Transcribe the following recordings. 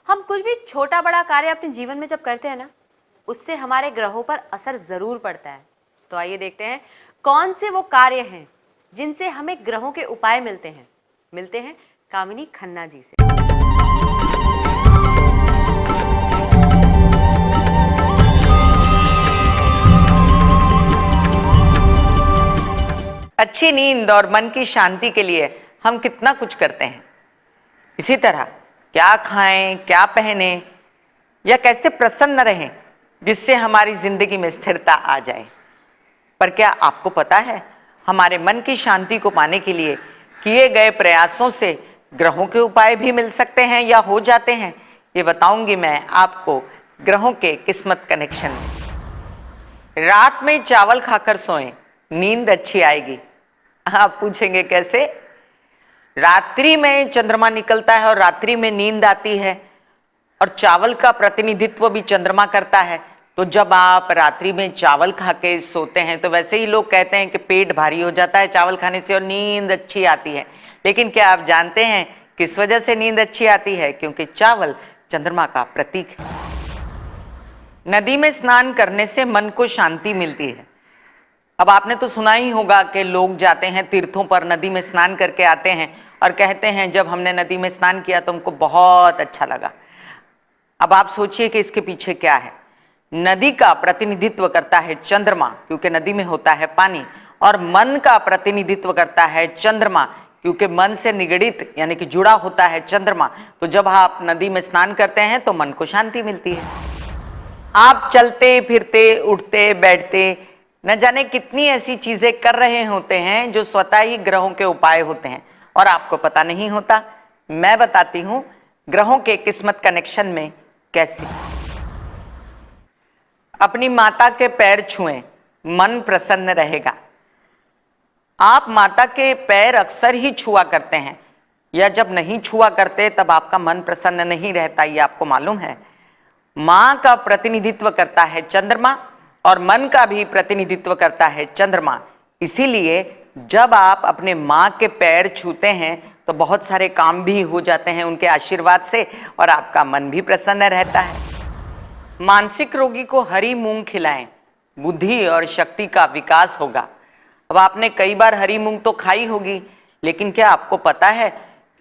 हम कुछ भी छोटा बड़ा कार्य अपने जीवन में जब करते हैं ना, उससे हमारे ग्रहों पर असर जरूर पड़ता है। तो आइए देखते हैं कौन से वो कार्य हैं जिनसे हमें ग्रहों के उपाय मिलते हैं कामिनी खन्ना जी से। अच्छी नींद और मन की शांति के लिए हम कितना कुछ करते हैं। इसी तरह क्या खाएं, क्या पहने या कैसे प्रसन्न रहें जिससे हमारी जिंदगी में स्थिरता आ जाए। पर क्या आपको पता है, हमारे मन की शांति को पाने के लिए किए गए प्रयासों से ग्रहों के उपाय भी मिल सकते हैं या हो जाते हैं। ये बताऊंगी मैं आपको ग्रहों के किस्मत कनेक्शन में। रात में चावल खाकर सोएं, नींद अच्छी आएगी। आप पूछेंगे कैसे? रात्रि में चंद्रमा निकलता है और रात्रि में नींद आती है, और चावल का प्रतिनिधित्व भी चंद्रमा करता है। तो जब आप रात्रि में चावल खा के सोते हैं तो वैसे ही लोग कहते हैं कि पेट भारी हो जाता है चावल खाने से और नींद अच्छी आती है। लेकिन क्या आप जानते हैं किस वजह से नींद अच्छी आती है? क्योंकि चावल चंद्रमा का प्रतीक है। नदी में स्नान करने से मन को शांति मिलती है। अब आपने तो सुना ही होगा कि लोग जाते हैं तीर्थों पर, नदी में स्नान करके आते हैं और कहते हैं जब हमने नदी में स्नान किया तो हमको बहुत अच्छा लगा। अब आप सोचिए कि इसके पीछे क्या है। नदी का प्रतिनिधित्व करता है चंद्रमा, क्योंकि नदी में होता है पानी, और मन का प्रतिनिधित्व करता है चंद्रमा, क्योंकि मन से निगड़ित यानी कि जुड़ा होता है चंद्रमा। तो जब आप नदी में स्नान करते हैं तो मन को शांति मिलती है। आप चलते फिरते, उठते बैठते, न जाने कितनी ऐसी चीजें कर रहे होते हैं जो स्वतः ही ग्रहों के उपाय होते हैं और आपको पता नहीं होता। मैं बताती हूं ग्रहों के किस्मत कनेक्शन में कैसे। अपनी माता के पैर छुएं, मन प्रसन्न रहेगा। आप माता के पैर अक्सर ही छुआ करते हैं, या जब नहीं छुआ करते तब आपका मन प्रसन्न नहीं रहता, ये आपको मालूम है। मां का प्रतिनिधित्व करता है चंद्रमा और मन का भी प्रतिनिधित्व करता है चंद्रमा। इसीलिए जब आप अपने मां के पैर छूते हैं तो बहुत सारे काम भी हो जाते हैं उनके आशीर्वाद से, और आपका मन भी प्रसन्न रहता है। मानसिक रोगी को हरी मूंग खिलाएं, बुद्धि और शक्ति का विकास होगा। अब आपने कई बार हरी मूंग तो खाई होगी, लेकिन क्या आपको पता है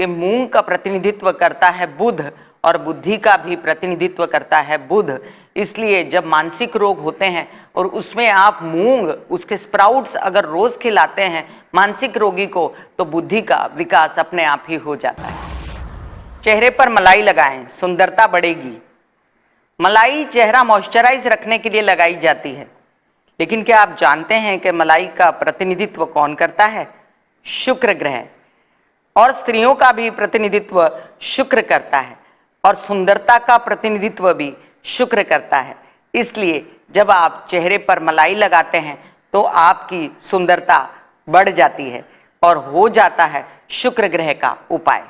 कि मूंग का प्रतिनिधित्व करता है बुध और बुद्धि का भी प्रतिनिधित्व करता है बुध। इसलिए जब मानसिक रोग होते हैं और उसमें आप मूंग, उसके स्प्राउट्स अगर रोज खिलाते हैं मानसिक रोगी को, तो बुद्धि का विकास अपने आप ही हो जाता है। चेहरे पर मलाई लगाएं, सुंदरता बढ़ेगी। मलाई चेहरा मॉइस्चराइज रखने के लिए लगाई जाती है, लेकिन क्या आप जानते हैं कि मलाई का प्रतिनिधित्व कौन करता है? शुक्र ग्रह। और स्त्रियों का भी प्रतिनिधित्व शुक्र करता है, और सुंदरता का प्रतिनिधित्व भी शुक्र करता है। इसलिए जब आप चेहरे पर मलाई लगाते हैं तो आपकी सुंदरता बढ़ जाती है और हो जाता है शुक्र ग्रह का उपाय।